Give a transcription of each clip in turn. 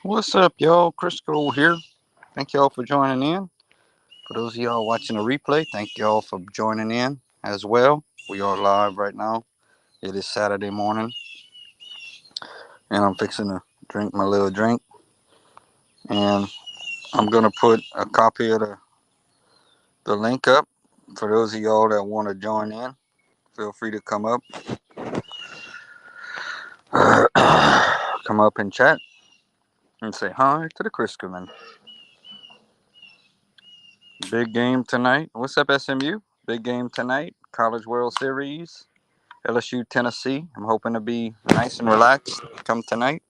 What's up, y'all? Crisco here. Thank y'all for joining in. For those of y'all watching the replay, thank y'all for joining in as well. We are live right now. It is Saturday morning, and I'm fixing to drink my little drink. And I'm gonna put a copy of the link up for those of y'all that want to join in. Feel free to come up, come up and chat and say hi to the Crisco man. Big game tonight. What's up, SMU? Big game tonight. College World Series. LSU, Tennessee. I'm hoping to be nice and relaxed come tonight.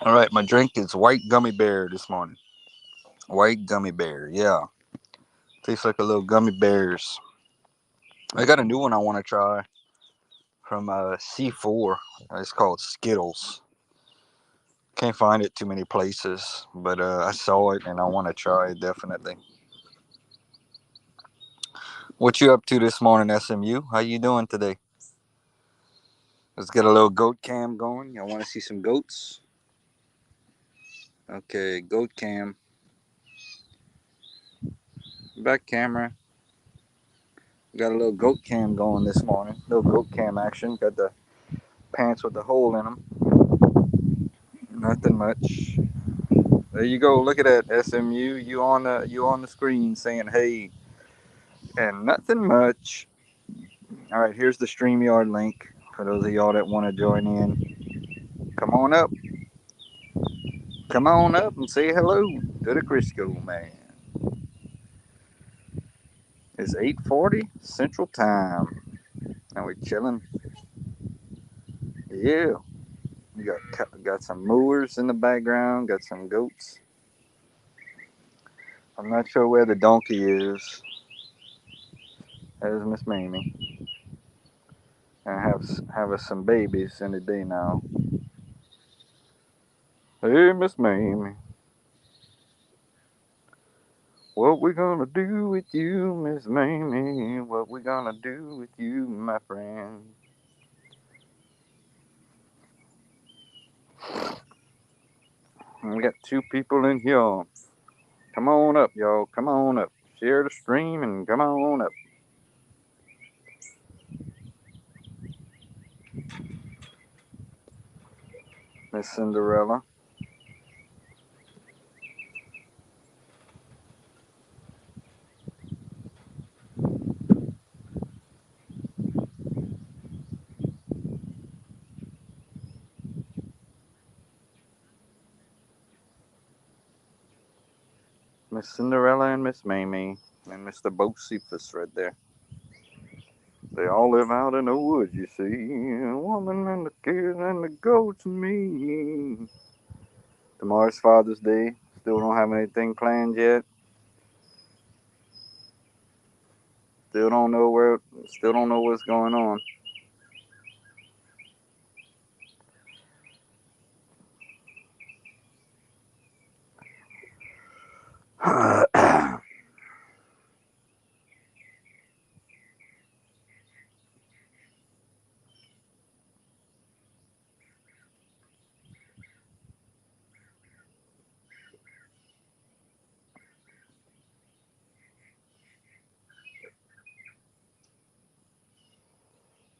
All right, my drink is white gummy bear this morning. White gummy bear, yeah. Tastes like a little gummy bears. I got a new one I want to try from C4. It's called Skittles. Can't find it too many places, but I saw it and I want to try it definitely. What you up to this morning, SMU? How you doing today? Let's get a little goat cam going. Y'all want to see some goats? Okay, goat cam. Back camera. Got a little goat cam going this morning. Little goat cam action. Got the pants with the hole in them. Nothing much. There you go. Look at that, SMU. You on the screen saying hey, and nothing much. All right, here's the StreamYard link for those of y'all that want to join in. Come on up. Come on up and say hello to the Crisco man. It's 8:40 Central Time. Now we chilling. Yeah. You got some moors in the background. Got some goats. I'm not sure where the donkey is. There's Miss Mamie. And have us some babies in the day now. Hey, Miss Mamie. What we gonna do with you, Miss Mamie? What we gonna do with you, my friend? We got two people in here. Come on up, y'all. Come on up. Share the stream and come on up. Miss Cinderella. Miss Cinderella and Miss Mamie. And Mr. Bocephus right there. They all live out in the woods, you see. A woman and the kids and the goats and me. Tomorrow's Father's Day. Still don't have anything planned yet. Still don't know what's going on.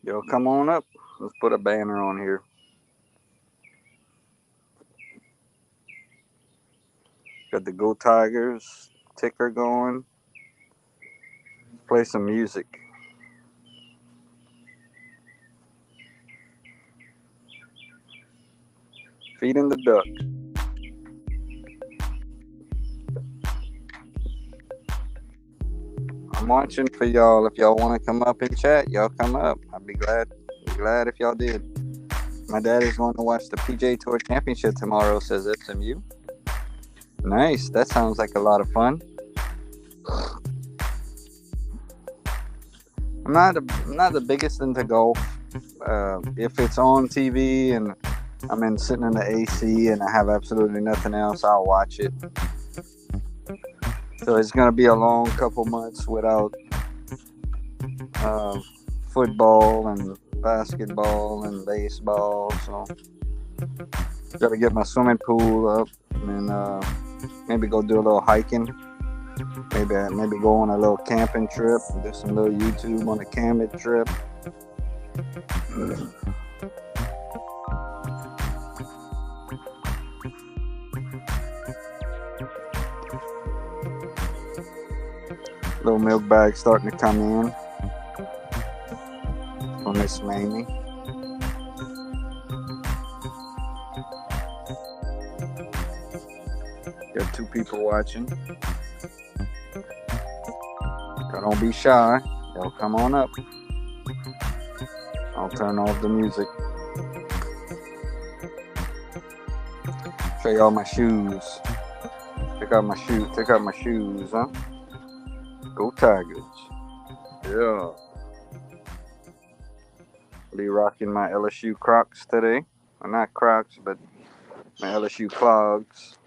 Yo, come on up. Let's put a banner on here. Got the Go Tigers ticker going. Play some music. Feeding the duck. I'm watching for y'all. If y'all want to come up and chat, y'all come up. I'd be glad if y'all did. My dad is going to watch the PJ Tour Championship tomorrow, says SMU. Nice. That sounds like a lot of fun. I'm not the biggest into golf. If it's on TV and I'm sitting in the AC and I have absolutely nothing else, I'll watch it. So it's going to be a long couple months without football and basketball and baseball. So got to get my swimming pool up and maybe go do a little hiking. Maybe go on a little camping trip. Do some little YouTube on a camping trip. Little milk bag starting to come in from Miss Mamie. Got 2 people watching. Don't be shy. Y'all come on up. I'll turn off the music. Show y'all my shoes. Check out my shoes. Check out my shoes, huh? Go Tigers. Yeah. Be rocking my LSU Crocs today. Well, not Crocs, but my LSU clogs.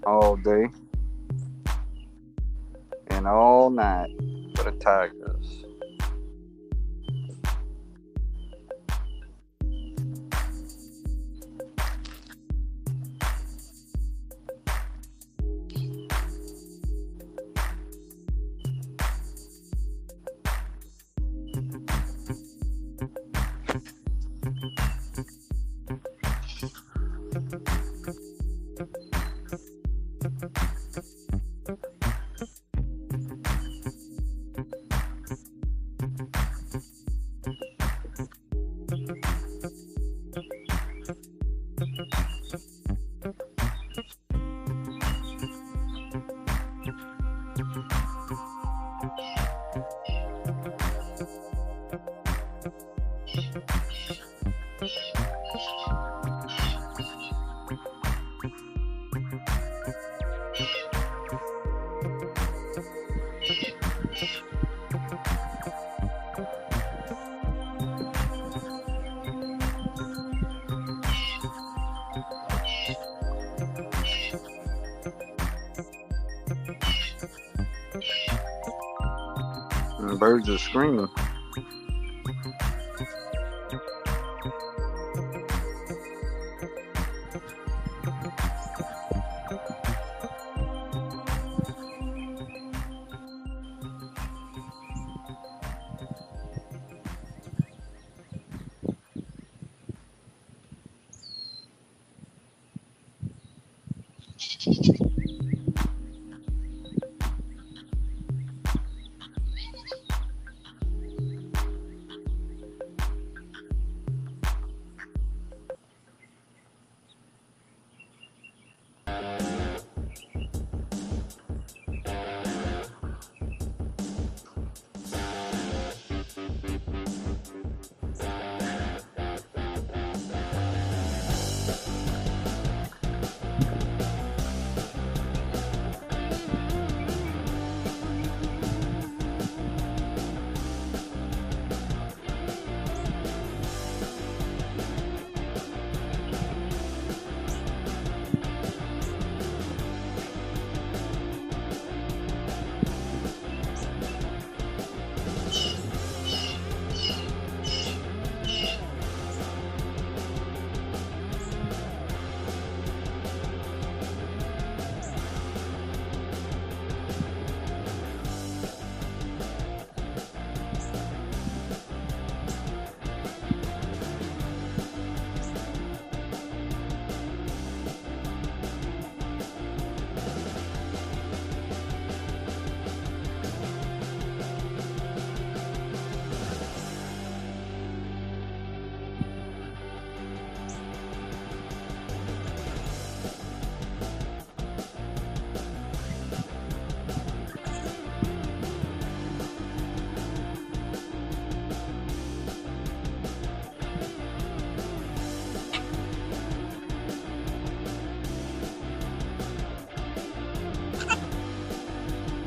All day. And all night for the Tigers. And the birds are screaming.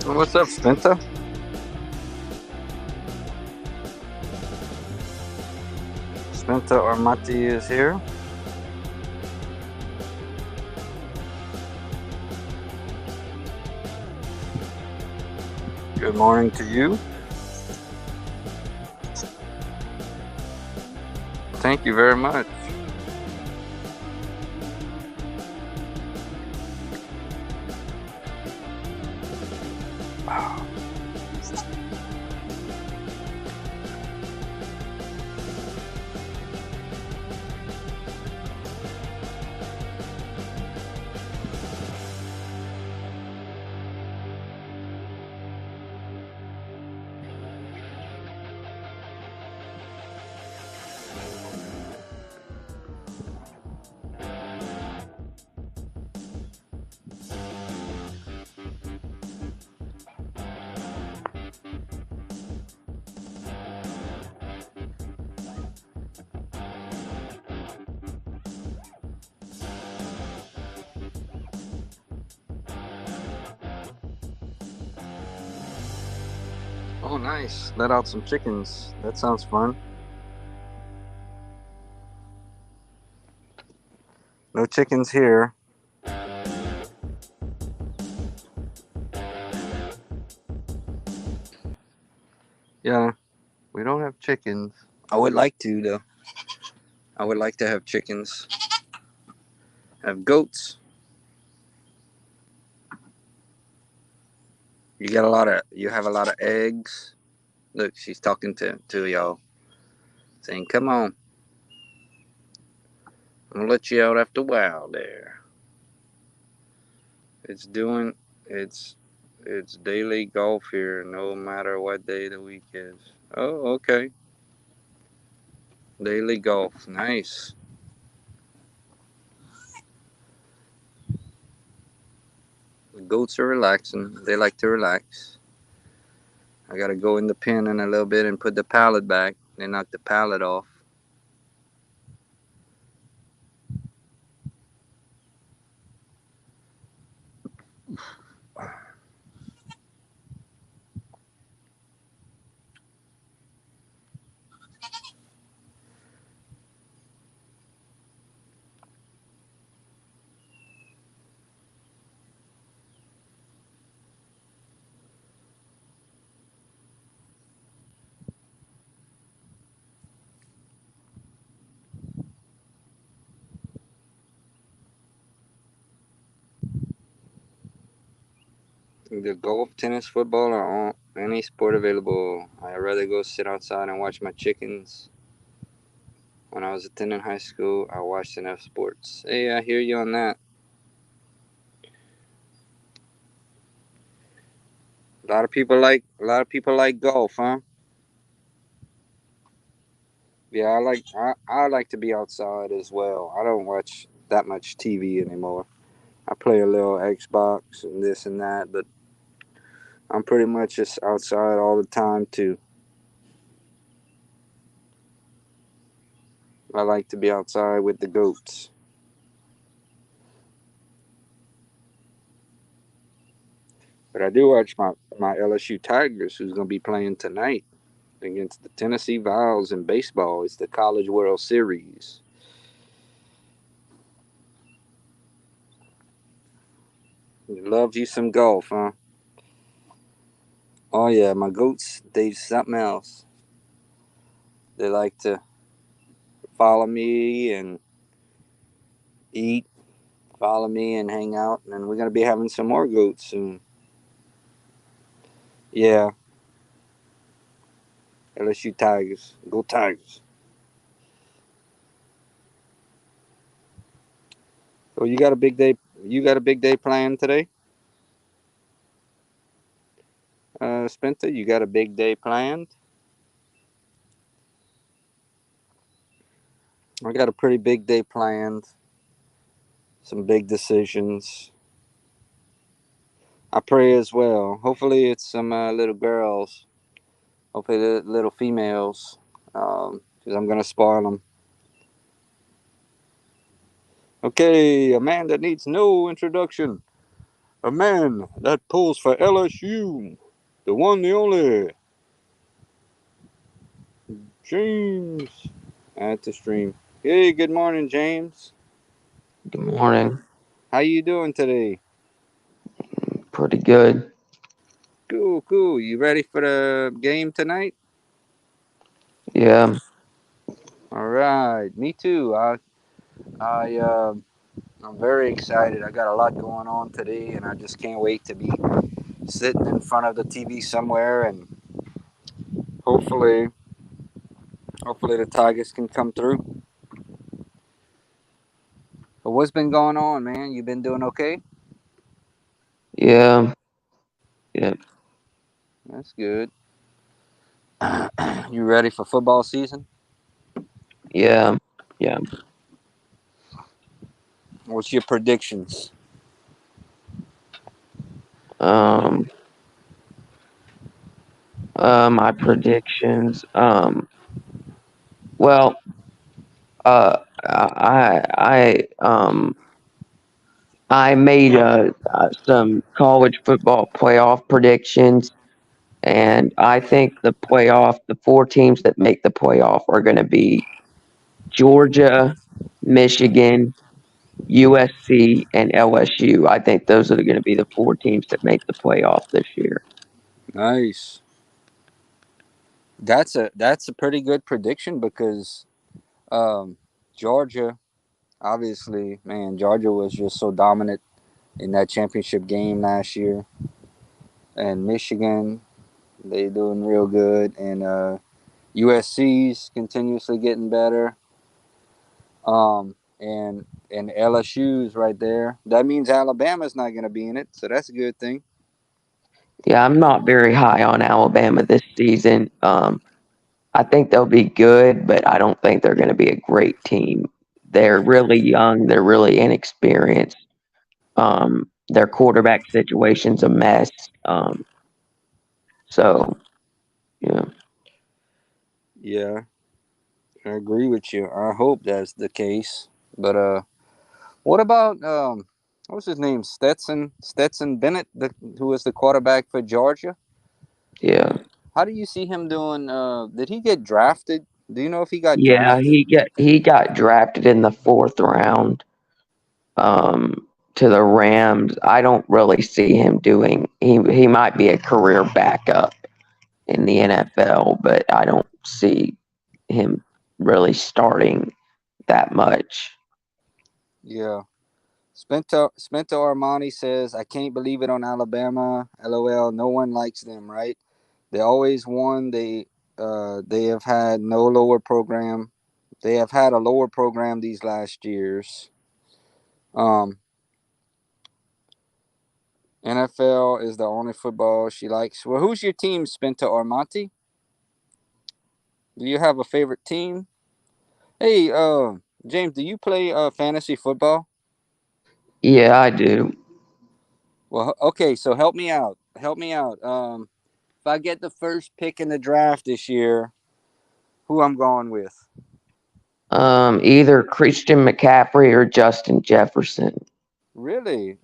What's up, Spinta? Spinta Armati is here. Good morning to you. Thank you very much. Oh, nice. Let out some chickens. That sounds fun. No chickens here. Yeah, we don't have chickens. I would like to, though. I would like to have chickens. Have goats. You have a lot of eggs. Look, she's talking to y'all, saying, "Come on, I'm gonna let you out after a while." There, it's doing it's it's daily golf here, no matter what day of the week is. Oh, okay, daily golf, nice. The goats are relaxing. They like to relax. I gotta go in the pen in a little bit and put the pallet back. They knocked the pallet off. The golf, tennis, football, or any sport available. I'd rather go sit outside and watch my chickens. When I was attending high school, I watched enough sports. Hey, I hear you on that. A lot of people like golf, huh? Yeah, I like to be outside as well. I don't watch that much TV anymore. I play a little Xbox and this and that, but I'm pretty much just outside all the time too. I like to be outside with the goats. But I do watch my LSU Tigers, who's going to be playing tonight against the Tennessee Vols in baseball. It's the College World Series. Love you some golf, huh? Oh yeah, my goats, they something else. They like to follow me and eat, follow me and hang out, and we're gonna be having some more goats soon. Yeah, LSU Tigers, go Tigers. So you got a big day. You got a big day planned today, Spencer. You got a big day planned. I got a pretty big day planned. Some big decisions. I pray as well. Hopefully, it's some little girls. Hopefully, the little females. Because I'm gonna spoil them. Okay, a man that needs no introduction. A man that pulls for LSU. The one, the only. James. At the stream. Hey, good morning, James. Good morning. How you doing today? Pretty good. Cool, cool. You ready for the game tonight? Yeah, All right. right. Me too. I I'm very excited. I got a lot going on today, and I just can't wait to be sitting in front of the TV somewhere, and hopefully, hopefully the Tigers can come through. But what's been going on, man? You been doing okay? Yeah, yeah, That's good. You ready for football season? yeah, yeah. What's your predictions? Um, my predictions. Well, I made some college football playoff predictions, and I think the four teams that make the playoff are going to be Georgia, Michigan, USC, and LSU. I think those are going to be the four teams that make the playoff this year. Nice. That's a pretty good prediction because um, Georgia, obviously, man, Georgia was just so dominant in that championship game last year, and Michigan, they doing real good, and USC's continuously getting better, and LSU's right there. That means Alabama's not going to be in it, so that's a good thing. Yeah, I'm not very high on Alabama this season. I think they'll be good, but I don't think they're going to be a great team. They're really young. They're really inexperienced. Their quarterback situation's a mess. So yeah, Yeah, I agree with you. I hope that's the case. But what about what's his name? Stetson Bennett, who was the quarterback for Georgia. yeah, How do you see him doing? Did he get drafted? Do you know if he got yeah. drafted? He got drafted in the fourth round to the Rams. I don't really see him doing. He might be a career backup in the NFL, but I don't see him really starting that much. Yeah. Spento Armani says, "I can't believe it on Alabama. LOL. No one likes them, right? They always won. They have had no lower program. They have had a lower program these last years. Um, NFL is the only football she likes. Well, who's your team, Spento Armati? Do you have a favorite team? Hey, James, do you play fantasy football? Yeah, I do. Well, okay, so help me out. Help me out. If I get the first pick in the draft this year, who I'm going with? Either Christian McCaffrey or Justin Jefferson. Really?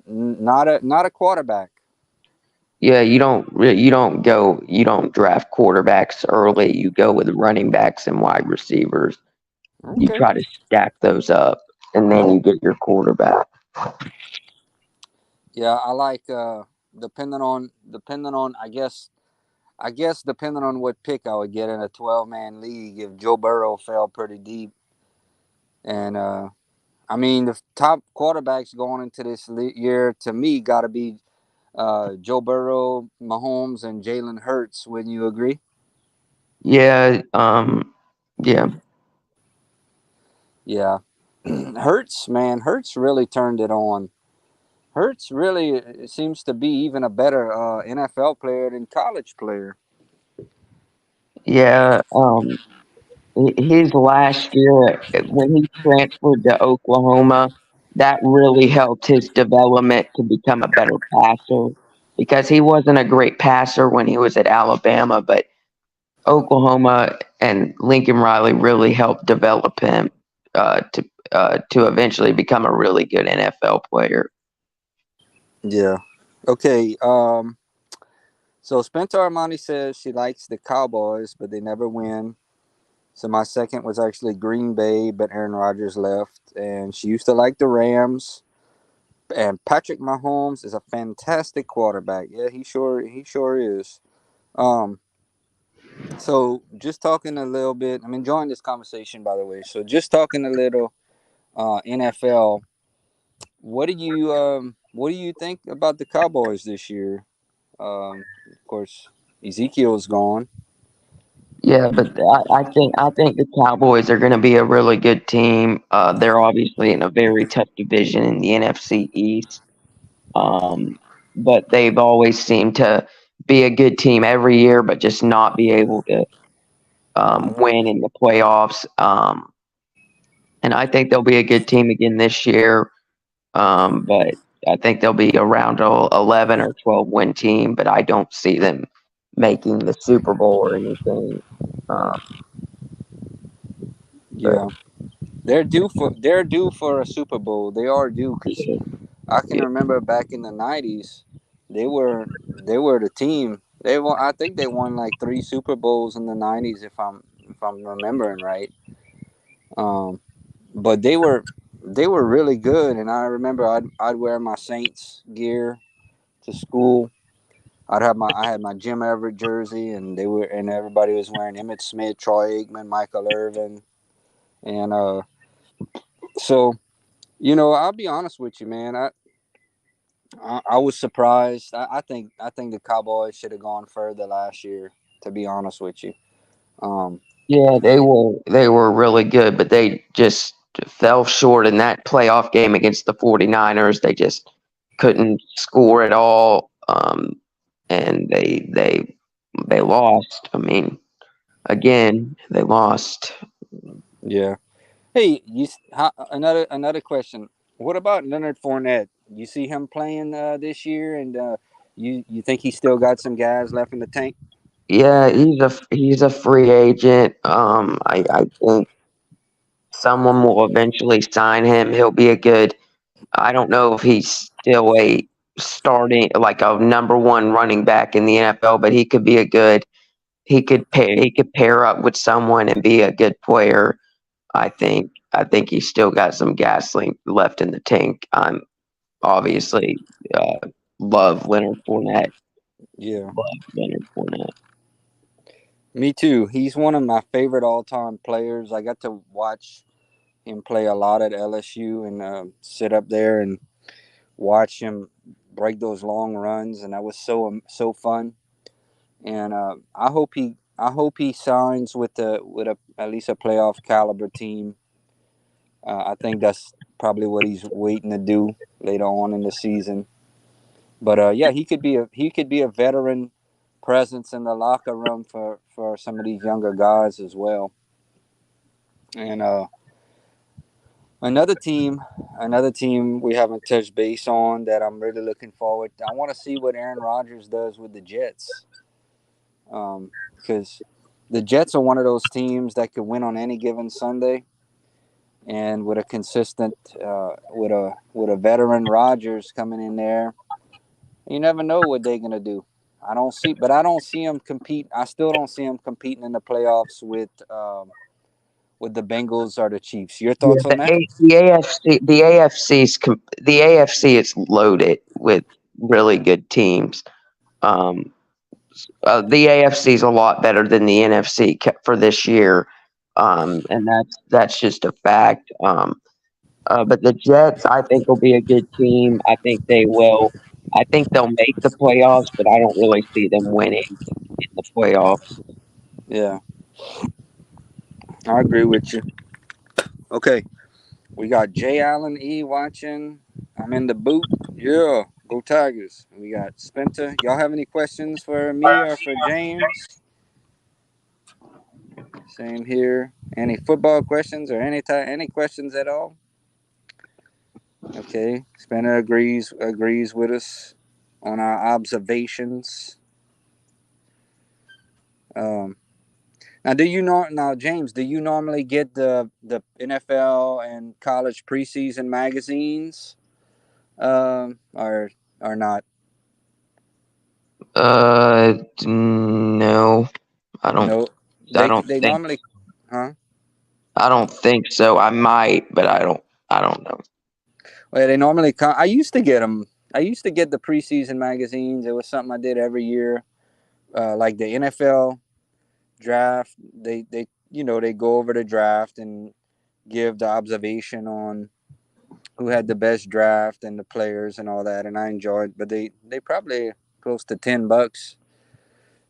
Not a quarterback. Yeah, you don't draft quarterbacks early. You go with running backs and wide receivers. You Okay. try to stack those up, and then you get your quarterback. Yeah, I like depending on I guess depending on what pick I would get in a 12-man league if Joe Burrow fell pretty deep and I mean the top quarterbacks going into this year to me got to be Joe Burrow, Mahomes, and Jalen Hurts. Wouldn't you agree? Yeah, yeah, Yeah, Hurts, man, Hurts really turned it on. Hurts really seems to be even a better NFL player than college player. yeah. His last year when he transferred to Oklahoma, that really helped his development to become a better passer because he wasn't a great passer when he was at Alabama, but Oklahoma and Lincoln Riley really helped develop him to eventually become a really good NFL player. Yeah. Okay. So Spencer Armani says she likes the Cowboys, but they never win. So my second was actually Green Bay, but Aaron Rodgers left, and she used to like the Rams. And Patrick Mahomes is a fantastic quarterback. Yeah, he sure is. Um, So just talking a little bit. I'm enjoying this conversation, by the way. So just talking a little NFL. What do you think about the Cowboys this year? Of course, Ezekiel's gone. Yeah, but I think the Cowboys are going to be a really good team. They're obviously in a very tough division in the NFC East, um, but they've always seemed to be a good team every year, but just not be able to win in the playoffs. And I think they'll be a good team again this year. But I think they'll be around a 11 or 12 win team, but I don't see them making the Super Bowl or anything. Um, but Yeah, they're due for a Super Bowl. They are due because yeah, I can yeah, remember back in the '90s, they were the team. I think they won like 3 Super Bowls in the '90s, if I'm remembering right. Um, but they were really good, and I remember I'd wear my Saints gear to school. I had my Jim Everett jersey, and everybody was wearing Emmitt Smith, Troy Aikman, Michael Irvin, and so I'll be honest with you, man. I was surprised. I think the Cowboys should have gone further last year. To be honest with you, um, yeah, they were really good, but they just fell short in that playoff game against the 49ers. They just couldn't score at all, and they lost. I mean, again, they lost. yeah. Hey, another question. What about Leonard Fournette? You see him playing this year, and you think he still got some guys left in the tank? Yeah, he's a free agent. I think someone will eventually sign him. He'll be a good. I don't know if he's still a starting like a number one running back in the NFL, but he could be a good. He could pair up with someone and be a good player. I think he's still got some gasoline left in the tank. I'm obviously uh, love Leonard Fournette. Yeah, Love Leonard Fournette. me too. He's one of my favorite all-time players. I got to watch him play a lot at LSU and sit up there and watch him break those long runs, and that was so fun. And I hope he signs with at least a playoff caliber team. I think that's probably what he's waiting to do later on in the season. But yeah, he could be a veteran presence in the locker room for some of these younger guys as well. And another team, another team we haven't touched base on that I'm really looking forward. I want to see what Aaron Rodgers does with the Jets, because the Jets are one of those teams that could win on any given Sunday, and with a consistent, with a veteran Rodgers coming in there, you never know what they're gonna do. I don't see them compete. I still don't see them competing in the playoffs with the Bengals or the Chiefs. Your Yeah, thoughts on that? the AFC is loaded with really good teams. Um, the AFC is a lot better than the NFC for this year, and that's just a fact. But the Jets, I think, will be a good team. I think they will. I think they'll make the playoffs, but I don't really see them winning in the playoffs. Yeah, I agree with you. Okay, we got Jay Allen E watching. I'm in the boot. Yeah, go Tigers. We got Spencer. Y'all have any questions for me or for James? Same here. Any football questions or any questions at all? Okay, Spencer agrees with us on our observations. Um, now, James? Do you normally get the NFL and college preseason magazines, or not? No, I don't. No, I they don't they think. normally, huh? I don't think so. I might, but I don't. I don't know. Well, they normally come. I used to get them. I used to get the preseason magazines. It was something I did every year, like the NFL draft. They they go over the draft and give the observation on who had the best draft and the players and all that. And I enjoyed, but they probably close to $10.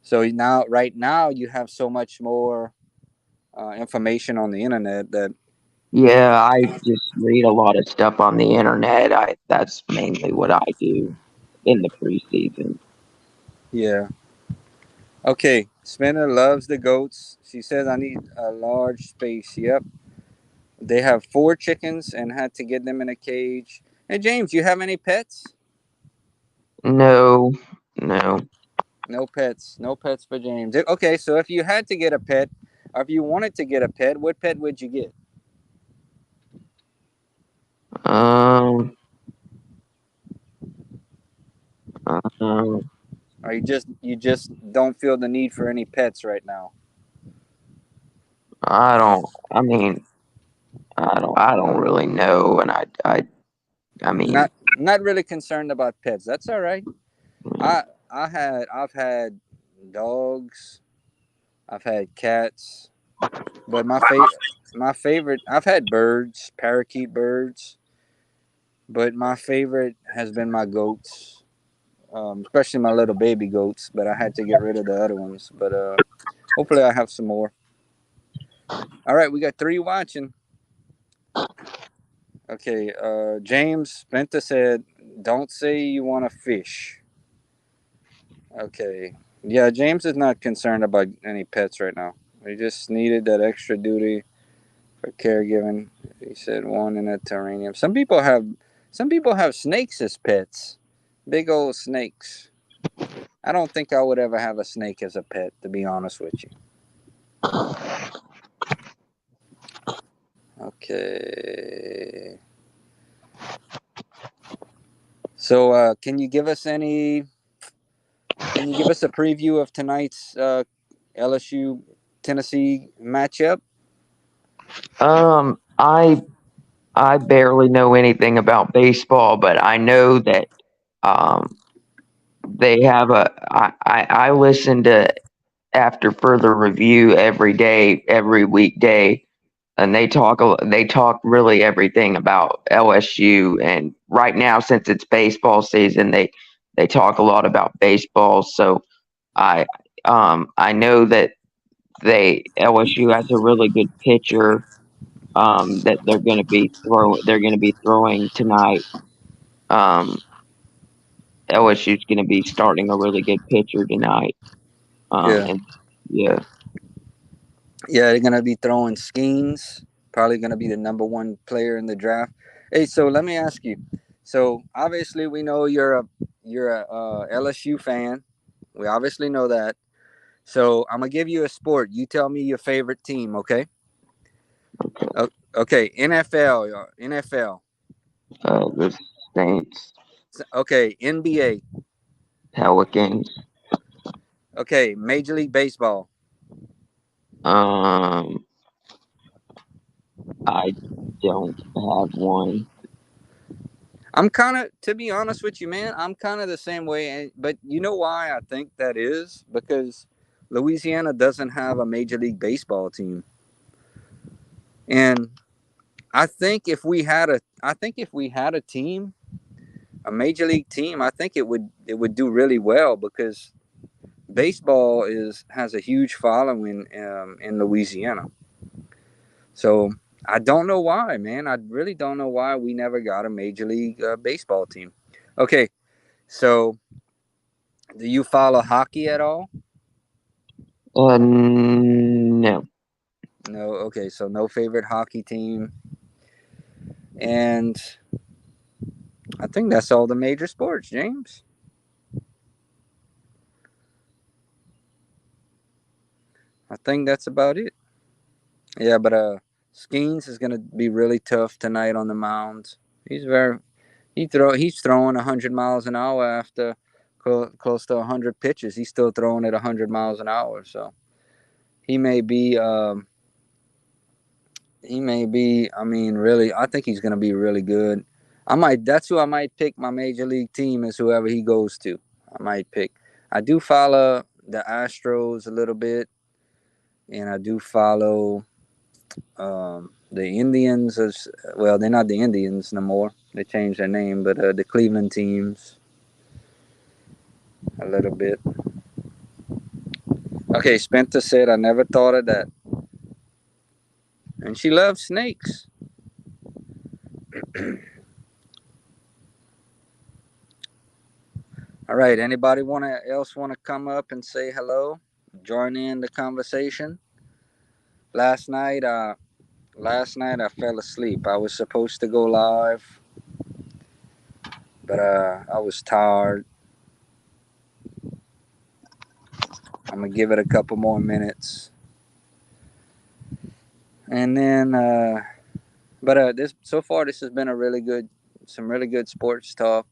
So now, right now, you have so much more information on the internet that Yeah, I just read a lot of stuff on the internet. I That's mainly what I do in the preseason. yeah. Okay, Spinner loves the goats. She says I need a large space. Yep. They have four chickens and had to get them in a cage. Hey James, you have any pets? No, no. No pets. No pets for James. Okay, so if you had to get a pet, or if you wanted to get a pet, what pet would you get? Um, um, Or you just don't feel the need for any pets right now? I don't. I mean, I don't really know, and I mean, Not really concerned about pets. That's all right. I've had dogs. I've had cats, but my favorite I've had birds, parakeet birds, but my favorite has been my goats, especially my little baby goats. But I had to get rid of the other ones. But hopefully I have some more. All right, we got three watching. Okay, James Spenta said, "Don't say you want to fish." Okay, yeah, James is not concerned about any pets right now. We just needed that extra duty for caregiving. He said one in a terrarium. Some people have snakes as pets, big old snakes. I don't think I would ever have a snake as a pet, to be honest with you. Okay. So, Can you give us a preview of tonight's LSU Tennessee matchup? um, I I barely know anything about baseball, but I know that um they have I listen to After Further Review every day, every weekday, and they talk really everything about LSU. And right now, since it's baseball season, they talk a lot about baseball. So I I know that they LSU has a really good pitcher that they're going to be throwing tonight. Um, LSU's going to be starting a really good pitcher tonight. Yeah. And yeah. Yeah, they're gonna be throwing Skeens. Probably gonna be the number one player in the draft. Hey, so let me ask you. So obviously we know you're a LSU fan. We obviously know that. So I'm gonna give you a sport. You tell me your favorite team, okay? Okay, NFL, NFL. The Saints, Okay, NBA. Pelicans. Okay, Major League Baseball. Um, I don't have one. I'm kind of, to be honest with you, man, I'm kind of the same way. But you know why I think that is? Because Louisiana doesn't have a Major League Baseball team, and I think if we had a team, a Major League team, I think it would do really well because baseball is has a huge following in Louisiana. So I don't know why, man. I really don't know why we never got a Major League Baseball team. Okay, so do you follow hockey at all? No. No. Okay, so no favorite hockey team, and I think that's all the major sports, James. I think that's about it. Yeah, but Skeens is gonna be really tough tonight on the mound. He's throwing 100 miles an hour after close to 100 pitches. He's still throwing at 100 miles an hour. So he may be I mean, really, I think he's gonna be really good. That's who I might pick. My major league team is whoever he goes to. I might pick. I do follow the Astros a little bit. and I do follow the Indians. As well, they're not the Indians no more. They changed their name, but the Cleveland teams a little bit. Okay, Spencer said, I never thought of that. And she loves snakes. All right, anybody else want to come up and say hello? Join in the conversation. Last night, uh, last night I fell asleep. I was supposed to go live, but I was tired. I'm gonna give it a couple more minutes, and then. But this so far, this has been some really good sports talk.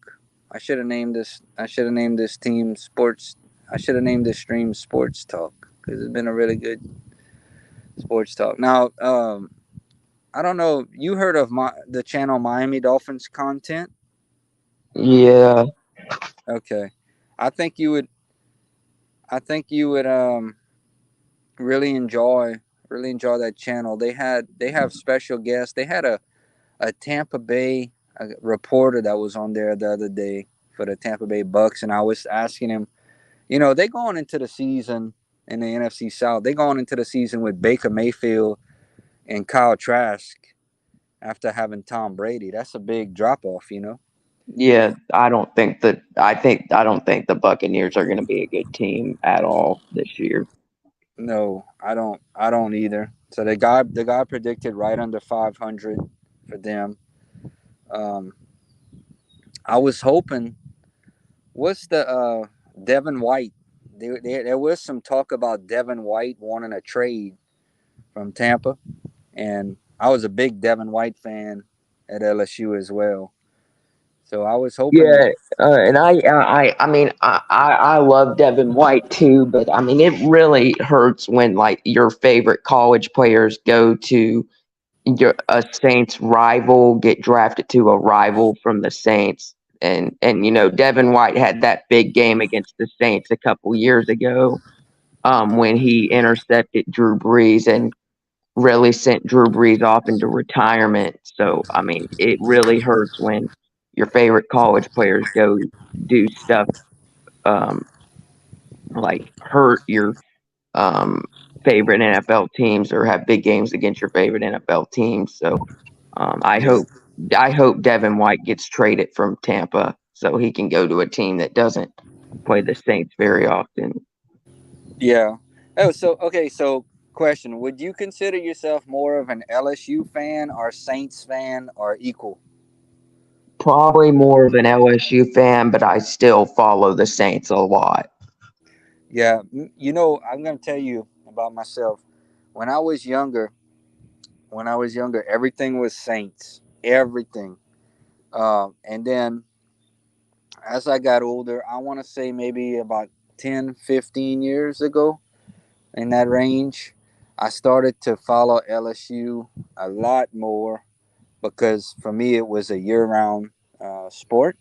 I should have named this. I should have named this team sports. I should have named this stream sports talk because it's been a really good sports talk. Now, I don't know. You heard of the channel Miami Dolphins content? Yeah, Okay, I think you would. I think you would really enjoy that channel. They have special guests. They had a Tampa Bay reporter that was on there the other day for the Tampa Bay Bucks, and I was asking him, they going into the season in the NFC South. They going into the season with Baker Mayfield and Kyle Trask after having Tom Brady. That's a big drop off. yeah. I don't think the Buccaneers are going to be a good team at all this year. No, I don't. I don't either. So the guy predicted right under 500 for them. Um, I was hoping. What's the Devin White? There was some talk about Devin White wanting a trade from Tampa, and I was a big Devin White fan at LSU as well. So I was hoping. Yeah, and I mean, I love Devin White too, but I mean, it really hurts when like your favorite college players go to a Saints rival, get drafted to a rival from the Saints, and Devin White had that big game against the Saints a couple years ago, when he intercepted Drew Brees and really sent Drew Brees off into retirement. So, I mean, it really hurts when your favorite college players go do stuff, um, like hurt your um, favorite NFL teams or have big games against your favorite NFL teams. So, um, I Yeah, hope I hope Devin White gets traded from Tampa so he can go to a team that doesn't play the Saints very often. yeah. Oh, so okay. So question: would you consider yourself more of an LSU fan or Saints fan or equal? Probably more of an LSU fan, but I still follow the Saints a lot. Yeah, I'm gonna tell you about myself. When I was younger, everything was Saints, everything. And then as I got older, I want to say maybe about 10, 15 years ago, in that range, I started to follow LSU a lot more because for me it was a year-round sport.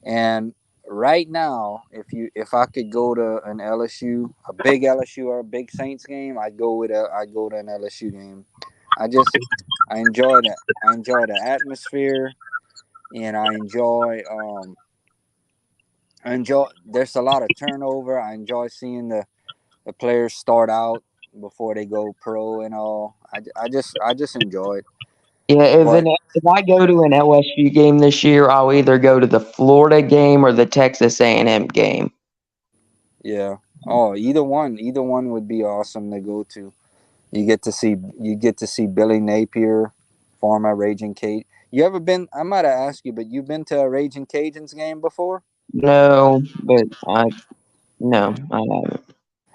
And right now, if I could go to an LSU, a big LSU or a big Saints game, I go to an LSU game. I just I enjoy that. I enjoy the atmosphere, and I enjoy. There's a lot of turnover. I enjoy seeing the players start out before they go pro and all. I just enjoy it. Yeah, But if I go to an LSU game this year, I'll either go to the Florida game or the Texas A&M game. yeah, oh, either one would be awesome to go to. You get to see Billy Napier, former Raging Cage. You ever been? I might have asked you, but you've been to a Raging Cajuns game before? No, but I no, I haven't.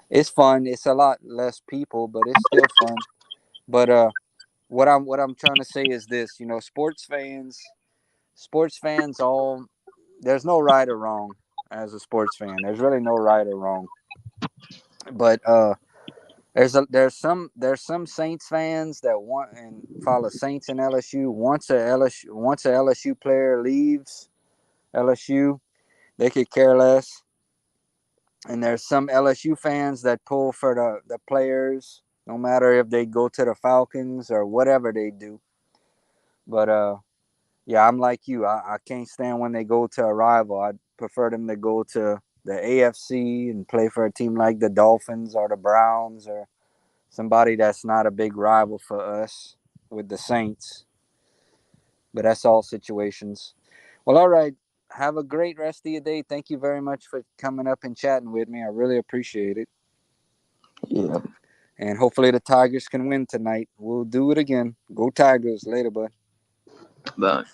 It's fun. It's a lot less people, but it's still fun. But what I'm trying to say is this. Sports fans all. There's no right or wrong as a sports fan. There's really no right or wrong. But there's some Saints fans that want and follow Saints and LSU. Once a LSU player leaves LSU, they could care less. And there's some LSU fans that pull for the players. No matter if they go to the Falcons or whatever they do. But yeah, I'm like you. I can't stand when they go to a rival. I'd prefer them to go to the AFC and play for a team like the Dolphins or the Browns or somebody that's not a big rival for us with the Saints. But that's all situations. Well, all right. Have a great rest of your day. Thank you very much for coming up and chatting with me. I really appreciate it. Yeah. And hopefully the Tigers can win tonight. We'll do it again. Go Tigers. Later, bud. But